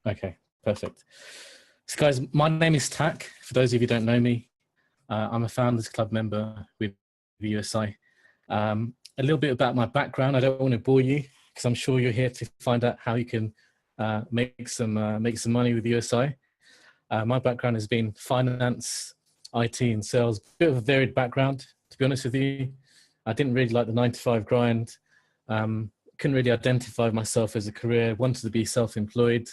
Okay, perfect. So guys, my name is Tak. For those of you who don't know me, I'm a Founders Club member with the USI. A little bit about my background. I don't want to bore you because I'm sure you're here to find out how you can make some money with USI. My background has been finance, IT and sales, a bit of a varied background, to be honest with you. I didn't really like the 9-to-5 grind. Couldn't really identify myself as a career, wanted to be self-employed.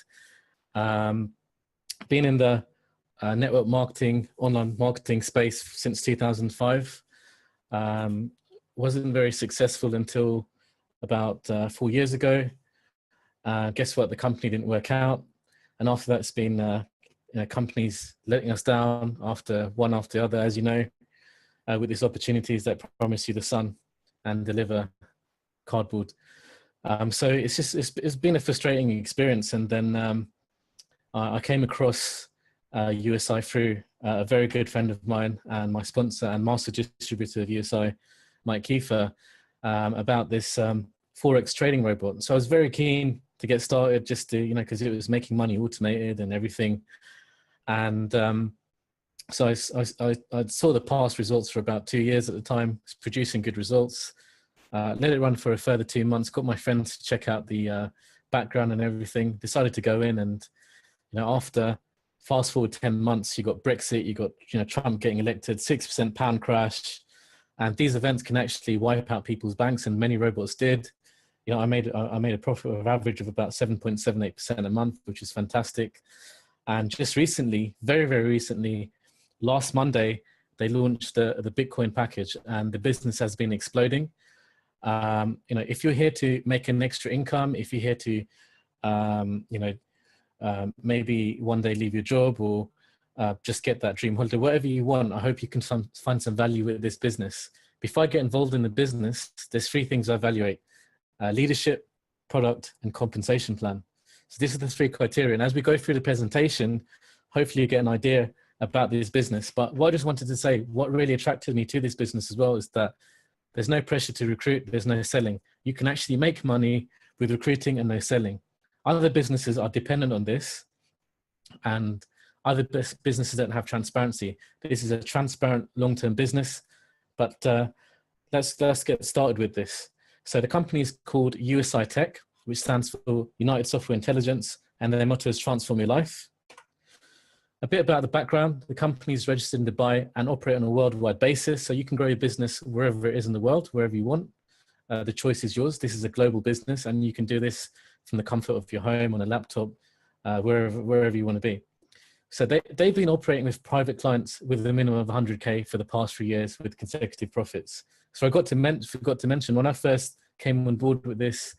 Been in the network marketing, online marketing space since 2005. Wasn't very successful until about 4 years ago. Guess what? The company didn't work out. And after that, it's been companies letting us down one after the other, as you know, with these opportunities that promise you the sun and deliver cardboard. So it's been a frustrating experience. And then I came across USI through a very good friend of mine and my sponsor and master distributor of USI, Mike Kiefer, about this Forex trading robot. So I was very keen to get started just to, because it was making money automated and everything. And so I saw the past results for about 2 years at the time, producing good results. Let it run for a further 2 months, got my friends to check out the background and everything, decided to go in. And after fast forward 10 months, you got Brexit, you got Trump getting elected, 6% pound crash, and these events can actually wipe out people's banks, and many robots did. I made a profit of average of about 7.78% a month, which is fantastic. And just recently, very recently, last Monday, they launched the Bitcoin package, and the business has been exploding. If you're here to make an extra income, if you're here to maybe one day leave your job or just get that dream holiday, whatever you want, I hope you can find some value with this business. Before I get involved in the business, there's 3 things I evaluate: leadership, product, and compensation plan. So these are the 3 criteria. And as we go through the presentation, hopefully you get an idea about this business. But what I just wanted to say, what really attracted me to this business as well, is that there's no pressure to recruit, there's no selling. You can actually make money with recruiting and no selling. Other businesses are dependent on this, and other businesses don't have transparency. This is a transparent long-term business, but let's get started with this. So the company is called USI Tech, which stands for United Software Intelligence, and their motto is transform your life. A bit about the background: the company is registered in Dubai and operate on a worldwide basis, so you can grow your business wherever it is in the world, wherever you want. The choice is yours. This is a global business, and you can do this from the comfort of your home, on a laptop, wherever you want to be. So they've been operating with private clients with a minimum of 100K for the past 3 years with consecutive profits. So I forgot to mention, when I first came on board with this,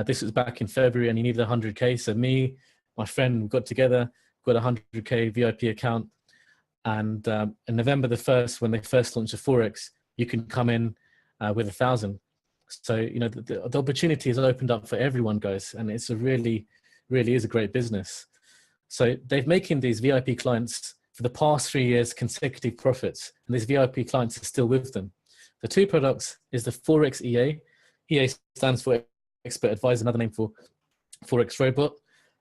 this was back in February, and you needed 100K. So me, my friend, we got together, got a 100K VIP account. And on November the 1st, when they first launched the Forex, you can come in with 1,000. So, the opportunity has opened up for everyone, guys. And it's really is a great business. So they've making these VIP clients for the past 3 years consecutive profits. And these VIP clients are still with them. The 2 products is the Forex EA. EA stands for Expert Advisor, another name for Forex Robot.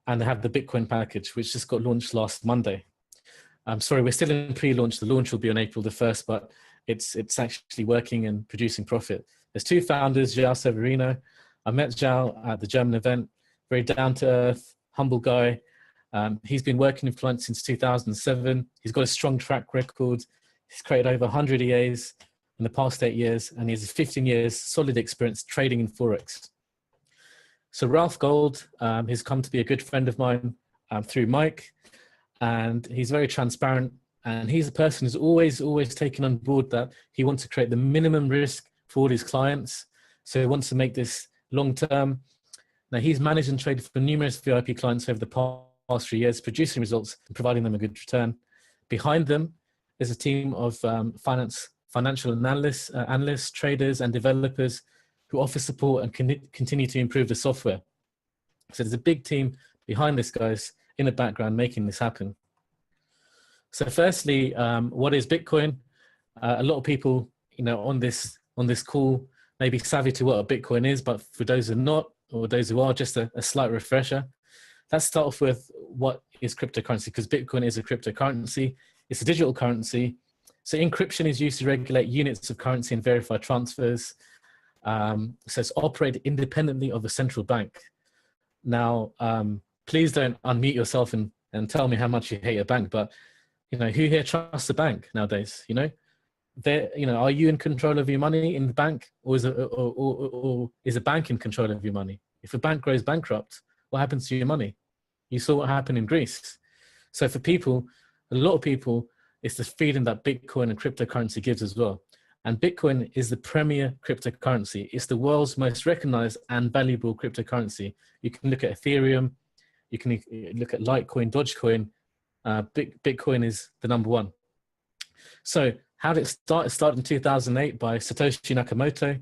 And they have the Bitcoin package, which just got launched last Monday. I'm sorry, we're still in pre-launch. The launch will be on April the 1st, but it's actually working and producing profit. There's 2 founders, João Severino. I met João at the German event, very down-to-earth, humble guy. He's been working with clients since 2007. He's got a strong track record. He's created over 100 EAs in the past 8 years, and he has 15 years solid experience trading in Forex. So Ralph Gold has come to be a good friend of mine through Mike, and he's very transparent, and he's a person who's always taken on board that he wants to create the minimum risk for all his clients. So he wants to make this long-term. Now he's managed and traded for numerous VIP clients over the past 3 years, producing results and providing them a good return. Behind them is a team of financial analysts, traders, and developers who offer support and continue to improve the software. So there's a big team behind this, guys, in the background making this happen. So firstly, what is Bitcoin? A lot of people, on this call may be savvy to what a Bitcoin is, but for those who are not, or those who are, just a slight refresher. Let's start off with what is cryptocurrency, because Bitcoin is a cryptocurrency. It's a digital currency. So encryption is used to regulate units of currency and verify transfers. So it's operated independently of a central bank. Now, please don't unmute yourself and tell me how much you hate a bank, but who here trusts a bank nowadays? Are you in control of your money in the bank, or is a bank in control of your money? If a bank goes bankrupt, what happens to your money? You saw what happened in Greece. So for people, a lot of people, it's the freedom that Bitcoin and cryptocurrency gives as well. And Bitcoin is the premier cryptocurrency. It's the world's most recognized and valuable cryptocurrency. You can look at Ethereum, you can look at Litecoin, Dogecoin. Bitcoin is the number one. So how did it start? It started in 2008 by Satoshi Nakamoto,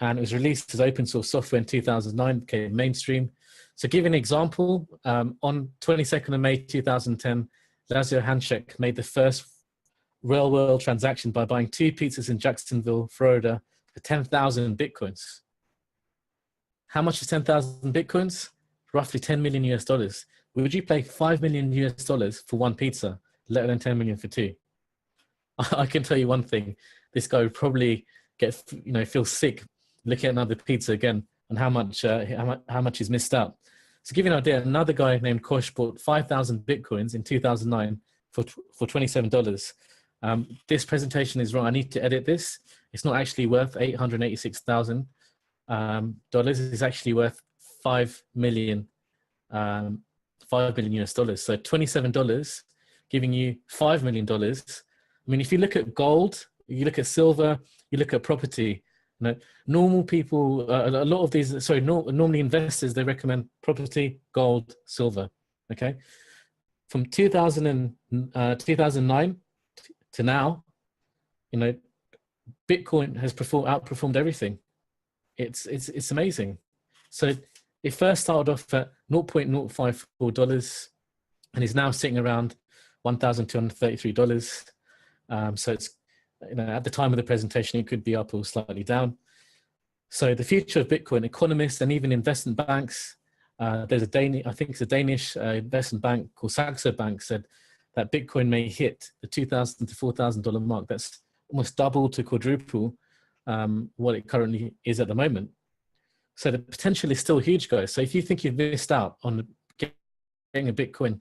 and it was released as open source software in 2009, became mainstream. So give you an example, on 22nd of May 2010, Lazio Hanchek made the first real world transaction by buying 2 pizzas in Jacksonville, Florida for 10,000 Bitcoins. How much is 10,000 Bitcoins? Roughly 10 million US dollars. Would you pay 5 million US dollars for 1 pizza, let alone 10 million for 2? I can tell you one thing, this guy would probably feel sick looking at another pizza again and how much he's missed out. So to give you an idea, another guy named Kosh bought 5,000 Bitcoins in 2009 for $27. This presentation is wrong. I need to edit this. It's not actually worth $886,000. It's actually worth 5 million US dollars. So $27 giving you $5 million. I mean, if you look at gold, you look at silver, you look at property, normal people, a lot of these, normally investors, they recommend property, gold, silver, okay? From 2009 to now, Bitcoin has outperformed everything. It's amazing. So it first started off at $0.054 and is now sitting around $1,233. So it's, at the time of the presentation, it could be up or slightly down. So the future of Bitcoin, economists and even investment banks, there's a Danish investment bank called Saxo Bank said that Bitcoin may hit the $2,000 to $4,000 mark. That's almost double to quadruple what it currently is at the moment. So the potential is still huge, guys. So if you think you've missed out on getting a Bitcoin,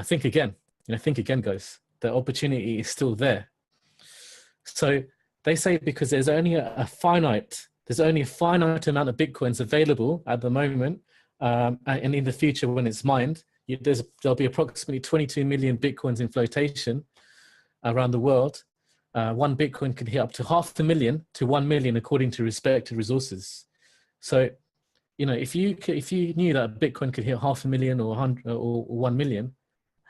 think again. Think again, guys. The opportunity is still there. So they say because there's only a finite amount of Bitcoins available at the moment, and in the future when it's mined, there'll be approximately 22 million Bitcoins in flotation around the world. 1 Bitcoin can hit up to 500,000 to 1 million according to respective resources. So, if you knew that Bitcoin could hit 500,000 or 100 or 1 million,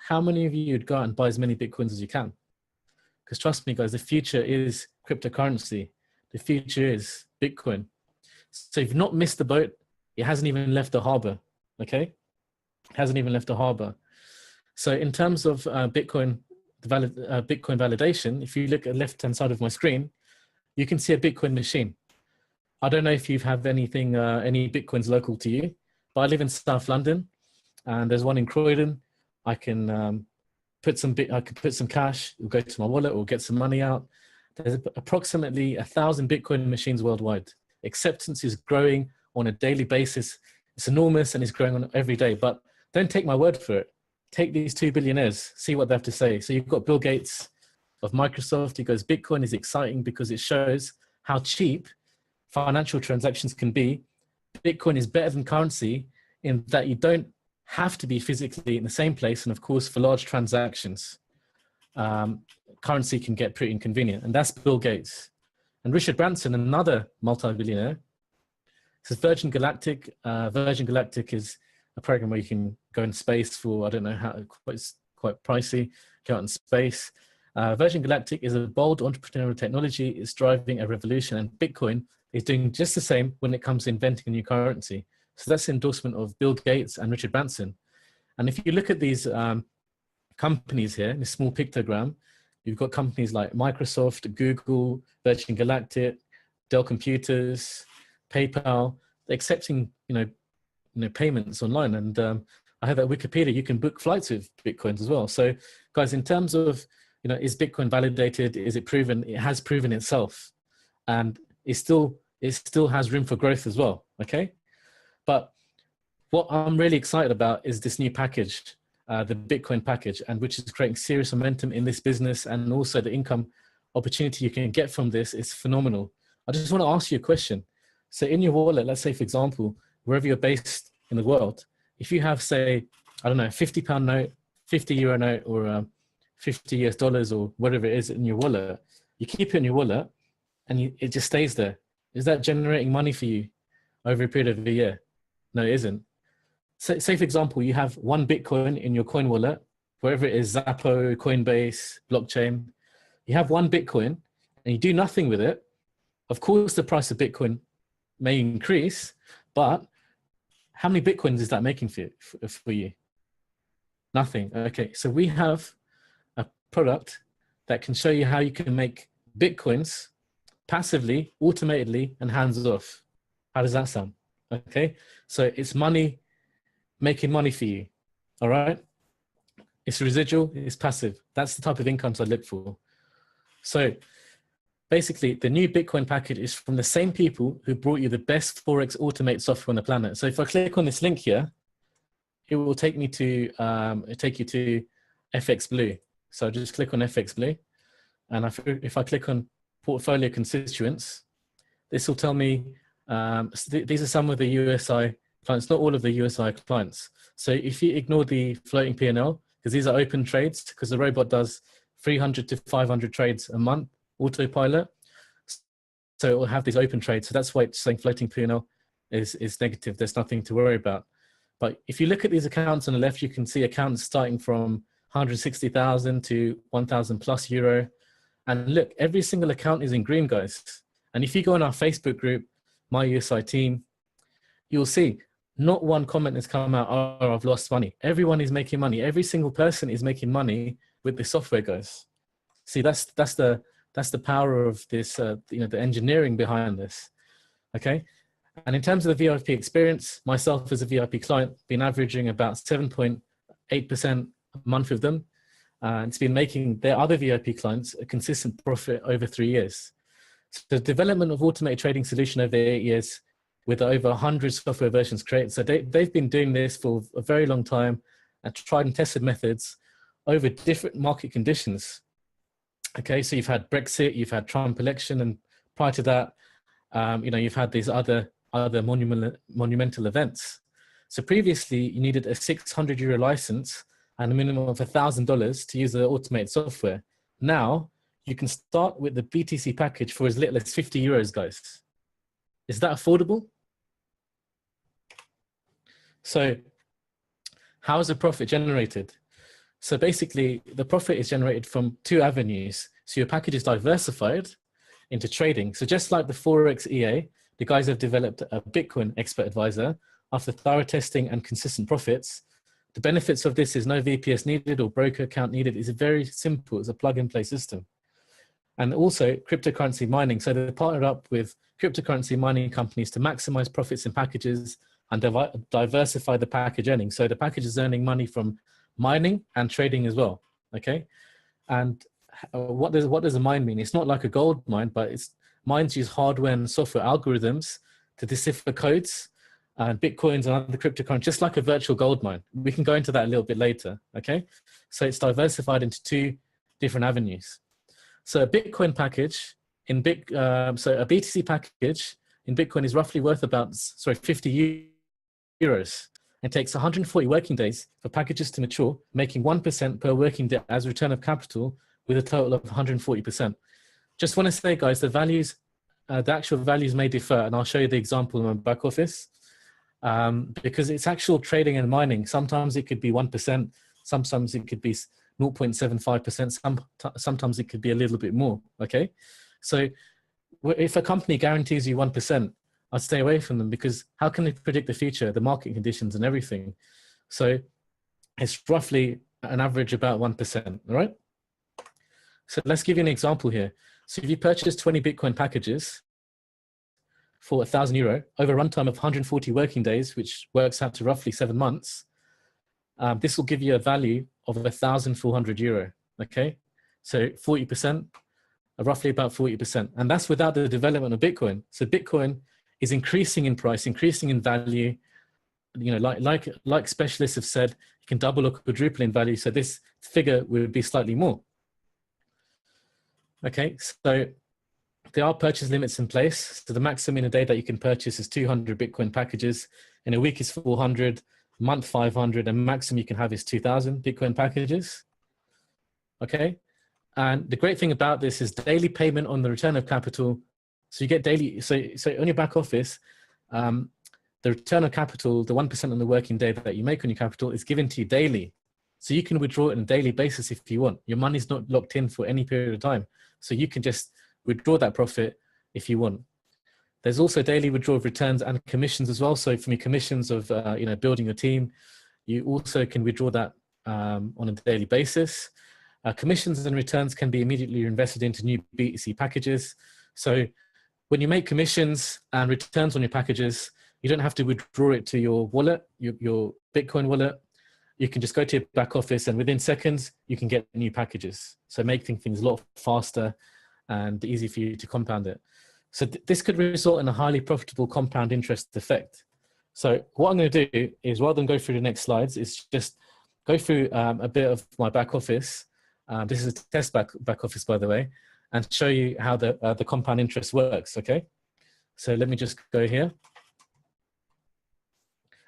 how many of you would go out and buy as many Bitcoins as you can? Because trust me, guys, the future is cryptocurrency. The future is Bitcoin. So if you've not missed the boat, it hasn't even left the harbor, okay? It hasn't even left the harbor. So in terms of Bitcoin validation, if you look at the left-hand side of my screen, you can see a Bitcoin machine. I don't know if you have any Bitcoins local to you, but I live in South London, and there's one in Croydon. I can put some cash, it'll go to my wallet or get some money out. There's approximately 1,000 Bitcoin machines worldwide. Acceptance is growing on a daily basis. It's enormous and it's growing on every day, but don't take my word for it. Take these 2 billionaires, see what they have to say. So you've got Bill Gates of Microsoft. He goes, Bitcoin is exciting because it shows how cheap financial transactions can be. Bitcoin is better than currency in that you don't have to be physically in the same place. And of course, for large transactions, currency can get pretty inconvenient. And that's Bill Gates. And Richard Branson, another multi-billionaire, says Virgin Galactic. Virgin Galactic is a program where you can go in space for, I don't know how, it's quite pricey, go out in space. Virgin Galactic is a bold entrepreneurial technology. It's driving a revolution, and Bitcoin is doing just the same when it comes to inventing a new currency. So that's the endorsement of Bill Gates and Richard Branson. And if you look at these companies here in a small pictogram, you've got companies like Microsoft, Google, Virgin Galactic, Dell Computers, PayPal, accepting payments online. And I heard that Wikipedia, you can book flights with Bitcoins as well. So guys, in terms of, is Bitcoin validated? Is it proven? It has proven itself, and it still has room for growth as well. Okay. But what I'm really excited about is this new package, the Bitcoin package, and which is creating serious momentum in this business, and also the income opportunity you can get from this is phenomenal. I just want to ask you a question. So in your wallet, let's say, for example, wherever you're based in the world, if you have, say, I don't know, £50 note, €50 note, or 50 US dollars or whatever it is in your wallet, you keep it in your wallet and it just stays there. Is that generating money for you over a period of a year? No, it isn't. So, say, for example, you have one Bitcoin in your coin wallet, wherever it is, Zappo, Coinbase, blockchain. You have one Bitcoin and you do nothing with it. Of course, the price of Bitcoin may increase, but how many Bitcoins is that making for you? Nothing. Okay, so we have a product that can show you how you can make Bitcoins passively, automatedly, and hands off. How does that sound? Okay, so it's money, making money for you. All right, it's residual, it's passive. That's the type of incomes I look for. So basically, the new Bitcoin package is from the same people who brought you the best Forex Automate software on the planet. So if I click on this link here, it will take me to take you to FX Blue. So just click on FX Blue, and if I click on Portfolio Constituents, this will tell me these are some of the USI clients, not all of the USI clients. So if you ignore the floating P&L, because these are open trades, because the robot does 300 to 500 trades a month, autopilot. So it will have these open trades. So that's why it's saying floating P&L is negative. There's nothing to worry about. But if you look at these accounts on the left, you can see accounts starting from 160,000 to 1,000 plus euro. And look, every single account is in green, guys. And if you go on our Facebook group, My USI Team, you'll see not one comment has come out, oh, I've lost money. Everyone is making money. Every single person is making money with the software, guys. See, that's the power of this, the engineering behind this. Okay. And in terms of the VIP experience, myself as a VIP client, been averaging about 7.8% a month with them. And it's been making their other VIP clients a consistent profit over 3 years. So the development of automated trading solution over 8 years with over 100 software versions created. So they've been doing this for a very long time and tried and tested methods over different market conditions. Okay, so you've had Brexit, you've had Trump election, and prior to that, you've had these other monumental events. So previously, you needed a €600 license and a minimum of $1,000 to use the automated software. Now, you can start with the BTC package for as little as €50, guys. Is that affordable? So how is the profit generated? So basically, the profit is generated from 2 avenues. So your package is diversified into trading. So just like the Forex EA, the guys have developed a Bitcoin expert advisor after thorough testing and consistent profits. The benefits of this is no VPS needed or broker account needed. It's very simple. It's a plug-and-play system. And also cryptocurrency mining. So they partnered up with cryptocurrency mining companies to maximize profits in packages and diversify the package earnings. So the package is earning money from mining and trading as well. Okay. And what does a mine mean? It's not like a gold mine, but mines use hardware and software algorithms to decipher codes and Bitcoins and other cryptocurrencies, just like a virtual gold mine. We can go into that a little bit later. Okay. So it's diversified into 2 different avenues. So a Bitcoin package so a BTC package in Bitcoin is roughly worth about, 50 euros. It takes 140 working days for packages to mature, making 1% per working day as return of capital with a total of 140%. Just want to say, guys, the values, the actual values may differ, and I'll show you the example in my back office, because it's actual trading and mining. Sometimes it could be 1%, sometimes it could be 0.75%, sometimes it could be a little bit more, okay? So if a company guarantees you 1%, I'd stay away from them, because how can they predict the future, the market conditions and everything? So it's roughly an average about 1%, all right? So let's give you an example here. So if you purchase 20 Bitcoin packages for €1,000 over a runtime of 140 working days, which works out to roughly 7 months, this will give you a value of €1,400. Okay, so 40%, roughly about 40%, and that's without the development of Bitcoin. So Bitcoin is increasing in price, increasing in value. You know, like specialists have said, it can double or quadruple in value. So this figure would be slightly more. Okay, so there are purchase limits in place. So the maximum in a day that you can purchase is 200 Bitcoin packages. In a week is 400, month 500, and maximum you can have is 2,000 Bitcoin packages. Okay, and the great thing about this is daily payment on the return of capital. So you get daily. So on your back office, the return of capital, the 1% on the working day that you make on your capital, is given to you daily. So you can withdraw it on a daily basis if you want. Your money's not locked in for any period of time. So you can just withdraw that profit if you want. There's also daily withdrawal of returns and commissions as well. So from your commissions of building your team, you also can withdraw that on a daily basis. Commissions and returns can be immediately invested into new BTC packages. So when you make commissions and returns on your packages, you don't have to withdraw it to your wallet, your Bitcoin wallet. You can just go to your back office, and within seconds, you can get new packages. So making things a lot faster and easy for you to compound it. So this could result in a highly profitable compound interest effect. So what I'm going to do is, rather than go through the next slides, is just go through a bit of my back office. This is a test back office, by the way, and show you how the compound interest works, okay? So let me just go here.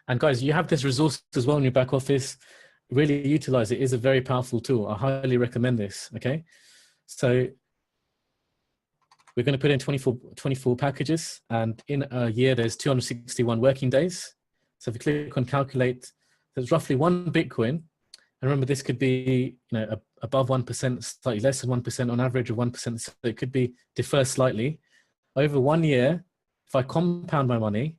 And guys, you have this resource as well in your back office. Really utilize it. It is a very powerful tool. I highly recommend this, okay? So we're going to put in 24 packages, and in a year, there's 261 working days. So if we click on calculate, there's roughly 1 Bitcoin. And remember, this could be above 1%, slightly less than 1%, on average of 1%. So it could be defer slightly. Over 1 year, if I compound my money,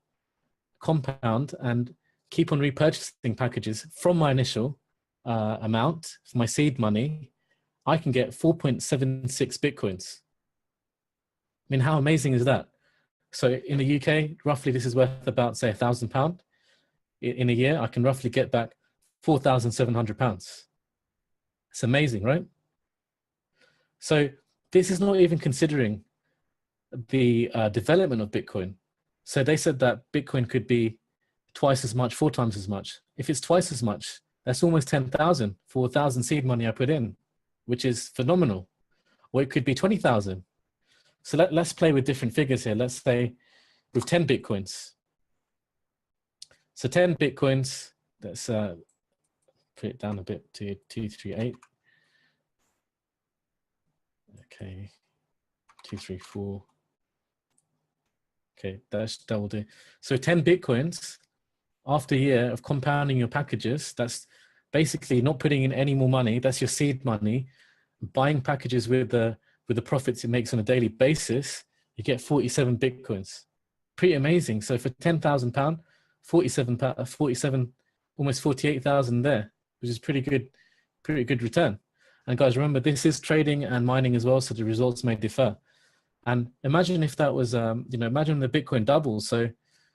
compound and keep on repurchasing packages from my initial amount, for my seed money, I can get 4.76 Bitcoins. I mean, how amazing is that? So in the UK, roughly this is worth about, say, £1,000. In a year, I can roughly get back £4,700. It's amazing, right? So this is not even considering the development of Bitcoin. So they said that Bitcoin could be twice as much, 4 times as much. If it's twice as much, that's almost 10,000 for 1,000 seed money I put in, which is phenomenal. Or it could be 20,000. So let's play with different figures here. Let's say with 10 Bitcoins. So 10 Bitcoins, let's put it down a bit to 238. Okay, 234. Okay, that will do. So 10 Bitcoins after a year of compounding your packages, that's basically not putting in any more money. That's your seed money. Buying packages with the profits it makes on a daily basis, you get 47 Bitcoins. Pretty amazing. So for £10,000, 47, almost 48,000 there, which is pretty good return. And guys, remember, this is trading and mining as well, so the results may differ. And imagine if that was, imagine the Bitcoin doubles. So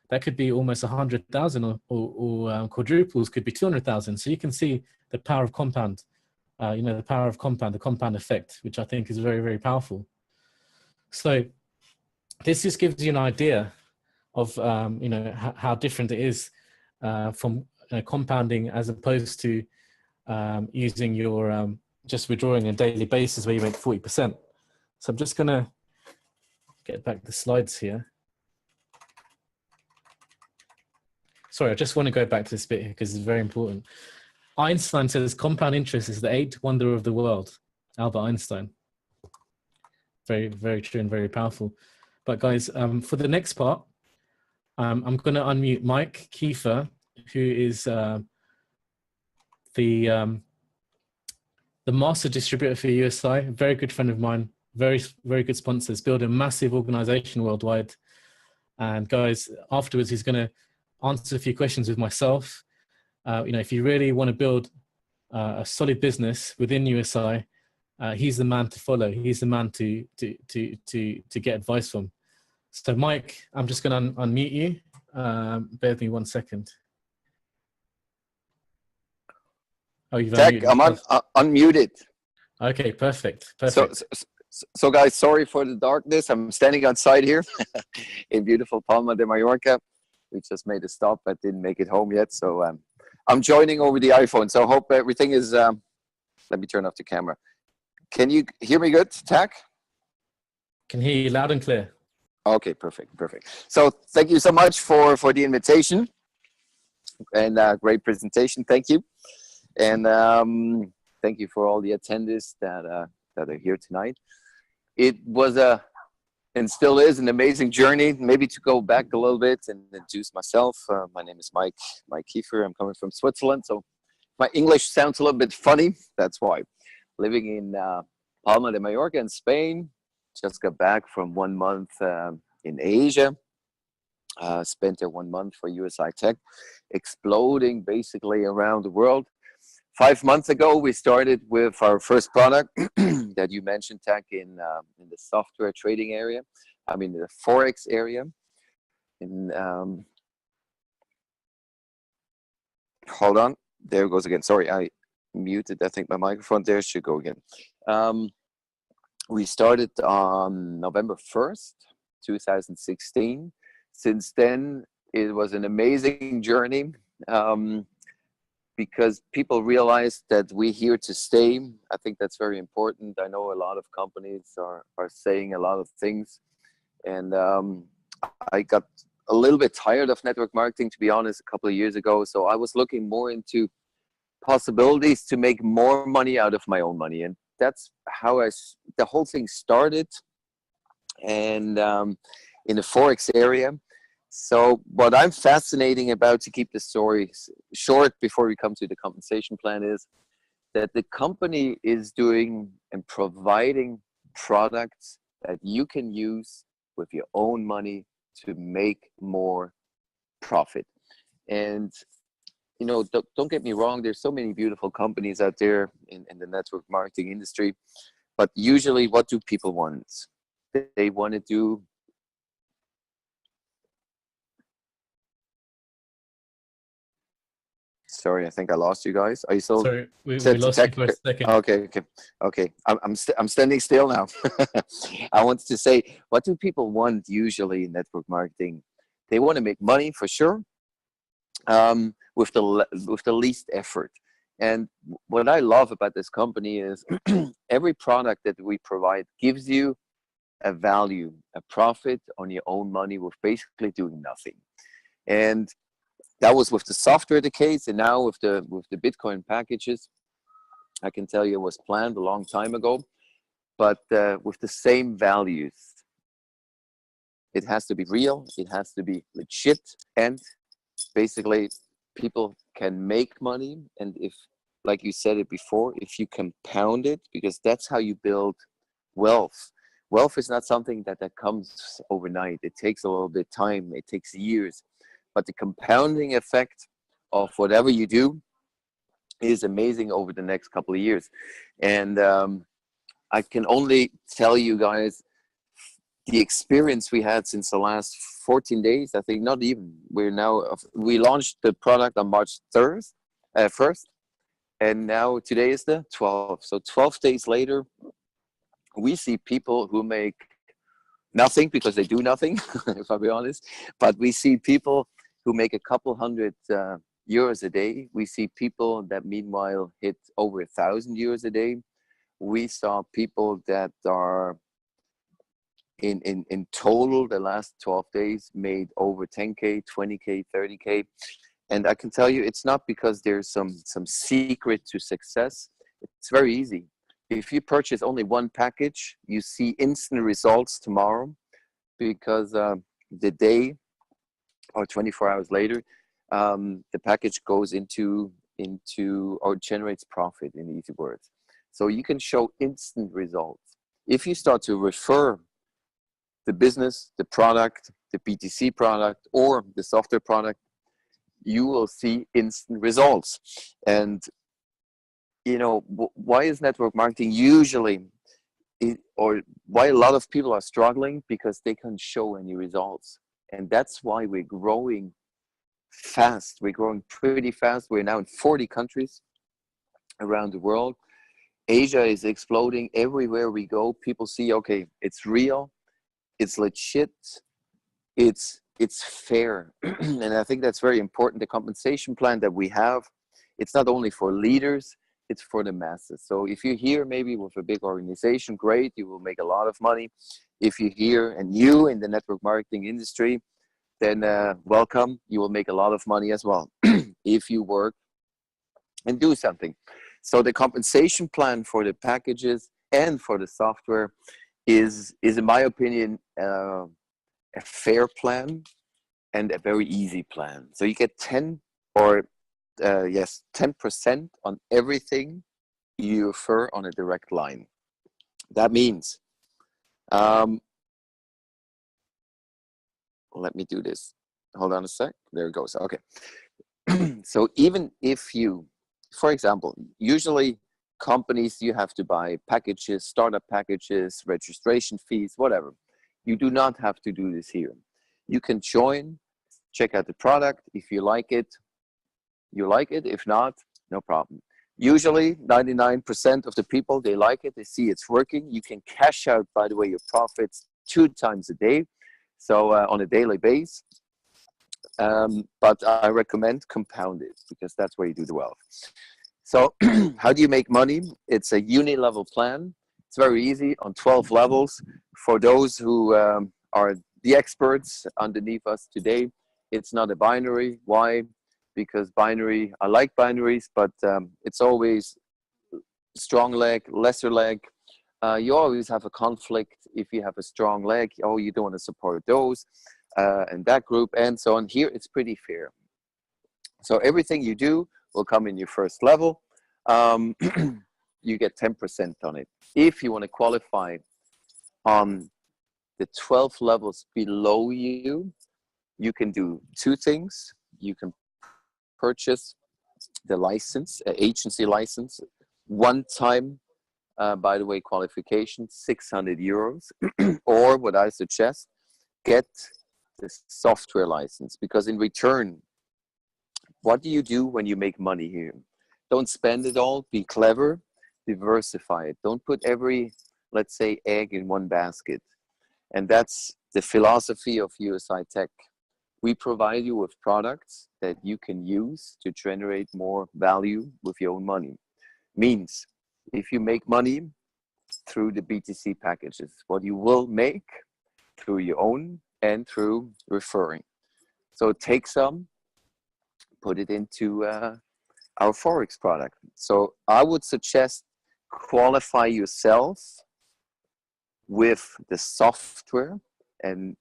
that could be almost 100,000 or quadruples, could be 200,000. So you can see the power of compound, the power of compound, the compound effect, which I think is very, very powerful. So this just gives you an idea of, how different it is from compounding as opposed to using your, just withdrawing on a daily basis where you make 40%. So I'm just going to get back the slides here. Sorry, I just want to go back to this bit here because it's very important. Einstein says compound interest is the 8th wonder of the world. Albert Einstein. Very, very true and very powerful. But guys, for the next part, I'm going to unmute Mike Kiefer, who is the master distributor for USI, a very good friend of mine, very, very good sponsors, build a massive organization worldwide. And guys, afterwards, he's going to answer a few questions with myself. If you really want to build a solid business within USI, he's the man to follow. He's the man to get advice from. So Mike, I'm just going to unmute you. Bear with me 1 second. Oh, you've Tech, unmuted I'm yourself. unmuted. Okay, perfect, So, perfect. so guys, sorry for the darkness. I'm standing outside here in beautiful Palma de Mallorca. We just made a stop, but didn't make it home yet. So I'm joining over the iPhone. So I hope everything is. Let me turn off the camera. Can you hear me good, Tech? Can hear you loud and clear. Okay, perfect, perfect. So thank you so much for the invitation and great presentation. Thank you, and thank you for all the attendees that are here tonight. It was and still is an amazing journey. Maybe to go back a little bit and introduce myself. My name is Mike Kiefer. I'm coming from Switzerland, so my English sounds a little bit funny. That's why. Living in Palma de Mallorca in Spain. Just got back from 1 month in Asia. Spent there 1 month for USI Tech, exploding basically around the world. 5 months ago, we started with our first product that you mentioned, Tech, in the software trading area. I mean, the Forex area. In, hold on, there it goes again. Sorry, I muted, I think, my microphone. There should go again. We started on November 1st, 2016. Since then, it was an amazing journey. Because people realize that we're here to stay. I think that's very important. I know a lot of companies are saying a lot of things. And I got a little bit tired of network marketing, to be honest, a couple of years ago. So I was looking more into possibilities to make more money out of my own money. And that's how the whole thing started. And in the Forex area. So what I'm fascinating about, to keep the story short before we come to the compensation plan, is that the company is doing and providing products that you can use with your own money to make more profit. And, you know, don't get me wrong, there's so many beautiful companies out there in the network marketing industry, but usually what do people want? They want to do Sorry, I think I lost you guys. Are you still? Sorry, we lost you for a second. Okay. I'm standing still now. I wanted to say, what do people want usually in network marketing? They want to make money for sure, with the least effort. And what I love about this company is every product that we provide gives you a value, a profit on your own money with basically doing nothing. And that was with the software the case, and now with the Bitcoin packages, I can tell you it was planned a long time ago, but with the same values. It has to be real, it has to be legit, and basically people can make money. And if, like you said it before, if you compound it, because that's how you build wealth. Wealth is not something that comes overnight. It takes a little bit of time, it takes years. But the compounding effect of whatever you do is amazing over the next couple of years. And I can only tell you guys the experience we had since the last 14 days. I think not even. We launched the product on March 1st, and now today is the 12th. So 12 days later, we see people who make nothing because they do nothing, if I'll be honest. But we see people who make a couple hundred euros a day. We see people that meanwhile hit over 1,000 euros a day. We saw people that are in total the last 12 days made over 10K, 20K, 30K. And I can tell you, it's not because there's some secret to success. It's very easy. If you purchase only one package, you see instant results tomorrow, because the day or 24 hours later, the package goes into or generates profit, in easy words. So you can show instant results. If you start to refer the business, the product, the BTC product, or the software product, you will see instant results. And, you know, why is network marketing usually, or why a lot of people are struggling? Because they can't show any results. And that's why we're growing fast. We're growing pretty fast. We're now in 40 countries. around the world. Asia is exploding everywhere we go. People see, okay, it's real, it's legit, it's fair. And I think that's very important. The compensation plan that we have, it's not only for leaders, it's for the masses. So if you're here maybe with a big organization, great, you will make a lot of money. If you're here and you in the network marketing industry, then welcome, you will make a lot of money as well if you work and do something. So the compensation plan for the packages and for the software is in my opinion, a fair plan and a very easy plan. So you get 10% on everything you refer on a direct line. That means, let me do this. Hold on a sec. There it goes. Okay. So even if you, for example, usually companies, you have to buy packages, startup packages, registration fees, whatever. You do not have to do this here. You can join, check out the product. If you like it, you like it. If not, no problem. Usually 99% of the people, they like it. They see it's working. You can cash out, by the way, your profits 2 times a day. So on a daily basis. But I recommend compound it because that's where you do the wealth. So how do you make money? It's a uni-level plan. It's very easy on 12 levels. For those who are the experts underneath us today, it's not a binary. Why? Because binary, I like binaries, but it's always strong leg, lesser leg. You always have a conflict if you have a strong leg. Oh, you don't want to support those and that group and so on. Here, it's pretty fair. So everything you do will come in your first level. You get 10% on it. If you want to qualify on the 12 levels below you, you can do 2 things. You can purchase the license, agency license, one time, by the way, qualification, 600 euros. Or what I suggest, get the software license, because in return, what do you do when you make money here? Don't spend it all, be clever, diversify it. Don't put every, let's say, egg in one basket. And that's the philosophy of USI Tech. We provide you with products that you can use to generate more value with your own money. Means, if you make money through the BTC packages, what you will make through your own and through referring. So take some, put it into our Forex product. So I would suggest qualify yourself with the software, and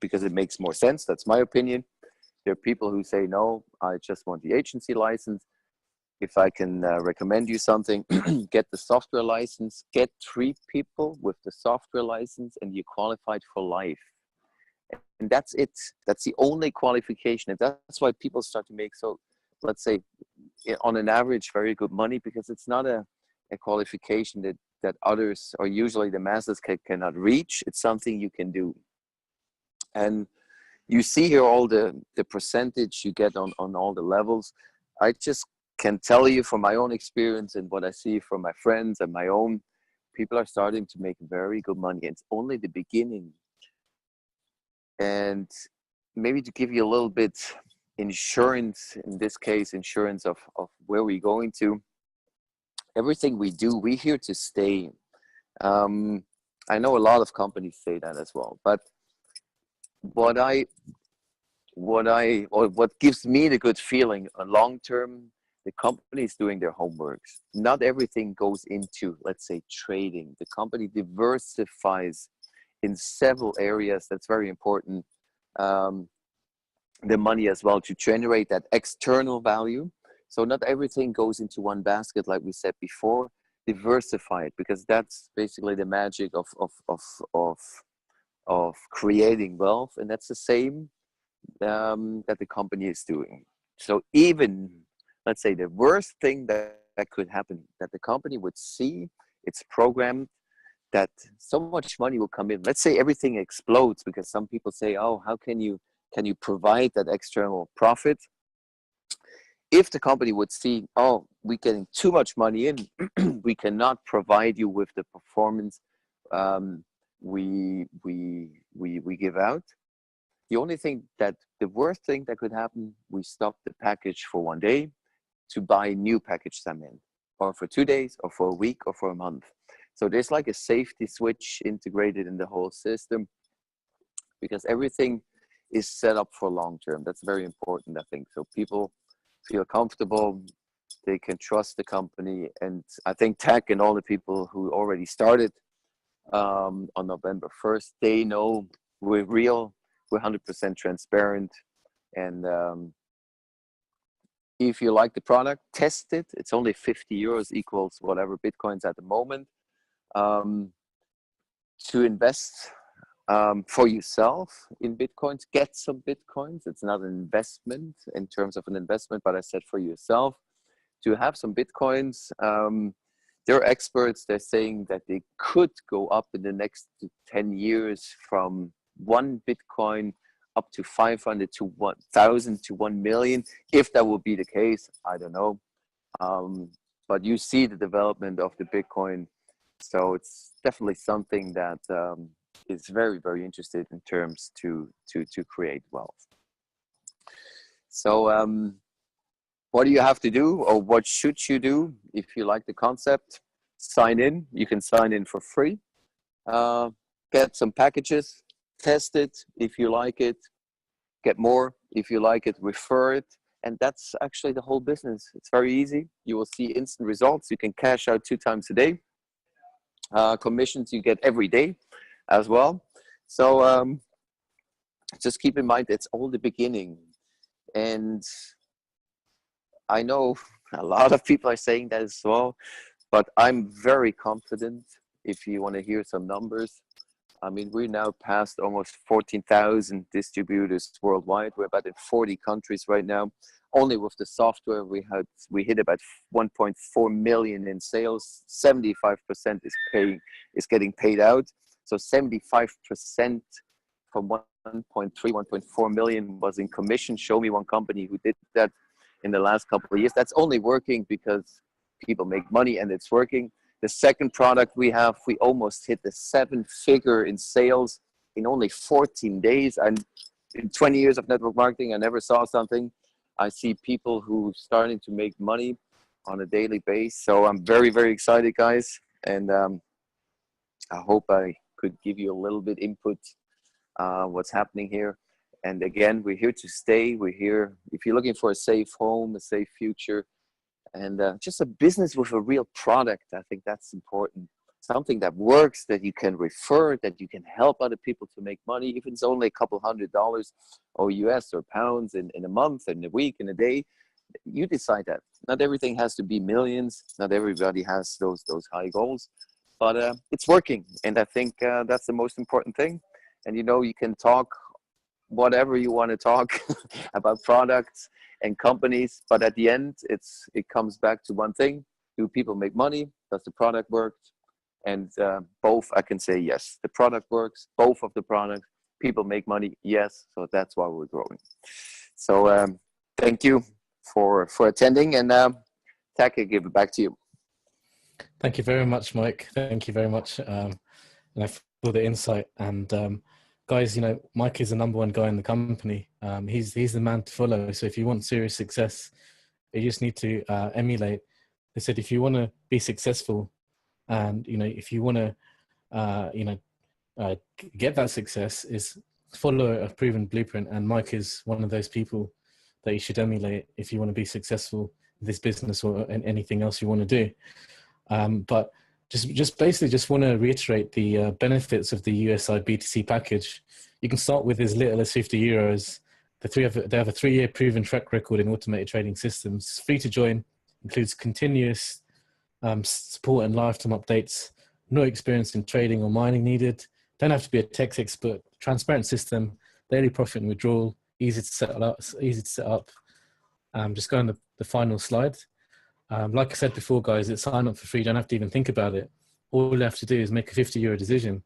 because it makes more sense, that's my opinion. There are people who say, no, I just want the agency license. If I can recommend you something, get the software license, get 3 people with the software license, and you're qualified for life. And that's it. That's the only qualification. And that's why people start to make, so let's say, on an average, very good money, because it's not a qualification that others, or usually the masses, cannot reach. It's something you can do. And you see here all the percentage you get on all the levels. I just can tell you from my own experience and what I see from my friends and my own, people are starting to make very good money. It's only the beginning. And maybe to give you a little bit insurance, in this case, insurance of where we're going to, everything we do, we're here to stay. I know a lot of companies say that as well, but what gives me the good feeling on long term, the company is doing their homeworks. Not everything goes into, let's say, trading. The company diversifies in several areas. That's very important. The money as well to generate that external value. So not everything goes into one basket, like we said before. Diversify it, because that's basically the magic of creating wealth, and that's the same that the company is doing. So even, let's say, the worst thing that could happen, that the company would see, it's programmed that so much money will come in. Let's say everything explodes, because some people say, oh, how can you provide that external profit? If the company would see, oh, we're getting too much money in, we cannot provide you with the performance we give out. The only thing the worst thing that could happen, we stop the package for 1 day to buy new package them in, or for 2 days, or for a week, or for a month. So there's like a safety switch integrated in the whole system, because everything is set up for long term. That's very important, I think. So people feel comfortable, they can trust the company. And I think Tech and all the people who already started on November 1st, they know we're real, we're 100% transparent. And if you like the product, test it. It's only 50 euros equals whatever Bitcoins at the moment. To invest for yourself in Bitcoins, get some Bitcoins. It's not an investment in terms of an investment, but I said for yourself to have some Bitcoins. There are experts, they're saying that they could go up in the next 10 years from 1 Bitcoin up to 500 to 1,000 to 1 million. If that would be the case, I don't know. But you see the development of the Bitcoin. So it's definitely something that is very, very interested in terms to create wealth. So what do you have to do, or what should you do if you like the concept? Sign in. You can sign in for free. Get some packages, test it. If you like it, get more. If you like it, refer it. And that's actually the whole business. It's very easy. You will see instant results. You can cash out 2 times a day. Commissions you get every day as well. So just keep in mind, it's all the beginning. And I know a lot of people are saying that as well, but I'm very confident. If you want to hear some numbers, I mean, we're now past almost 14,000 distributors worldwide. We're about in 40 countries right now. Only with the software, we hit about 1.4 million in sales. 75% is getting paid out. So 75% from 1.3, 1.4 million was in commission. Show me one company who did that in the last couple of years. That's only working because people make money and it's working. The second product we have, we almost hit the 7-figure in sales in only 14 days. And in 20 years of network marketing, I never saw something. I see people who starting to make money on a daily basis. So I'm very, very excited, guys. And I hope I could give you a little bit input what's happening here. And again, we're here to stay. We're here if you're looking for a safe home, a safe future, and just a business with a real product. I think that's important. Something that works, that you can refer, that you can help other people to make money. If it's only a couple $100 or US or pounds in a month, in a week, in a day, you decide that. Not everything has to be millions. Not everybody has those high goals, but it's working. And I think that's the most important thing. And you can talk whatever you want to talk about products and companies, but at the end, it comes back to one thing: do people make money? Does the product work? And both, I can say yes. The product works. Both of the products, people make money. Yes, so that's why we're growing. So thank you for attending, and Tack, I give it back to you. Thank you very much, Mike. Thank you very much for the insight. And guys, Mike is the #1 guy in the company. He's the man to follow. So if you want serious success, you just need to emulate. They said if you want to be successful, and if you want to get that success, is follow a proven blueprint. And Mike is one of those people that you should emulate if you want to be successful in this business or in anything else you want to do. But just basically want to reiterate the benefits of the USI BTC package. You can start with as little as 50 euros. They have a 3-year proven track record in automated trading systems. It's free to join, includes continuous support and lifetime updates, no experience in trading or mining needed, don't have to be a tech expert, transparent system, daily profit and withdrawal, easy to set up. Just go on the final slide. Like I said before, guys, it's sign up for free. You don't have to even think about it. All you have to do is make a 50-euro decision.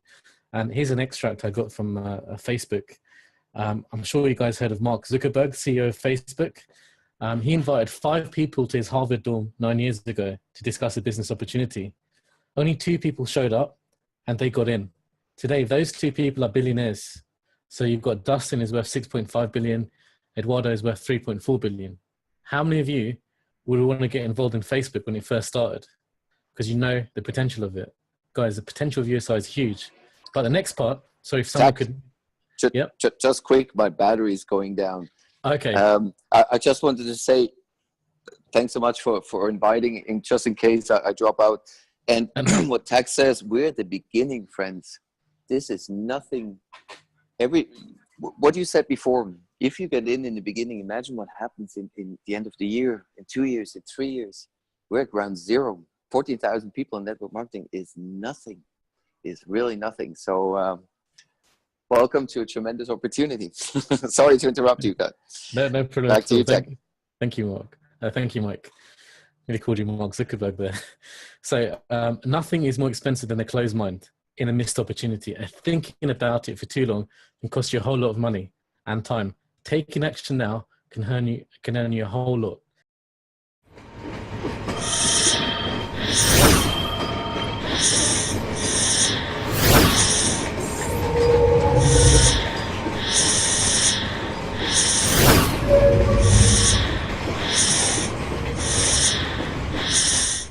And here's an extract I got from Facebook. I'm sure you guys heard of Mark Zuckerberg, CEO of Facebook. He invited 5 people to his Harvard dorm 9 years ago to discuss a business opportunity. Only 2 people showed up and they got in. Today, those 2 people are billionaires. So you've got Dustin is worth 6.5 billion, Eduardo is worth 3.4 billion. How many of you would want to get involved in Facebook when it first started? Because you know the potential of it. Guys, the potential of USI is huge. But the next part, so if someone could... Yep. Just quick, my battery is going down. Okay. I just wanted to say thanks so much for inviting, just in case I drop out. And what Tax says, we're at the beginning, friends. This is nothing. What you said before, if you get in the beginning, imagine what happens in the end of the year, in 2 years, in 3 years. We're at ground zero. 14,000 people in network marketing is nothing, is really nothing. So welcome to a tremendous opportunity. Sorry to interrupt you, guys. No problem. Back to you, Tech. Thank you, Mark. Thank you, Mike. Really called you Mark Zuckerberg there. So nothing is more expensive than a closed mind in a missed opportunity. Thinking about it for too long can cost you a whole lot of money and time. Taking action now can earn you a whole lot.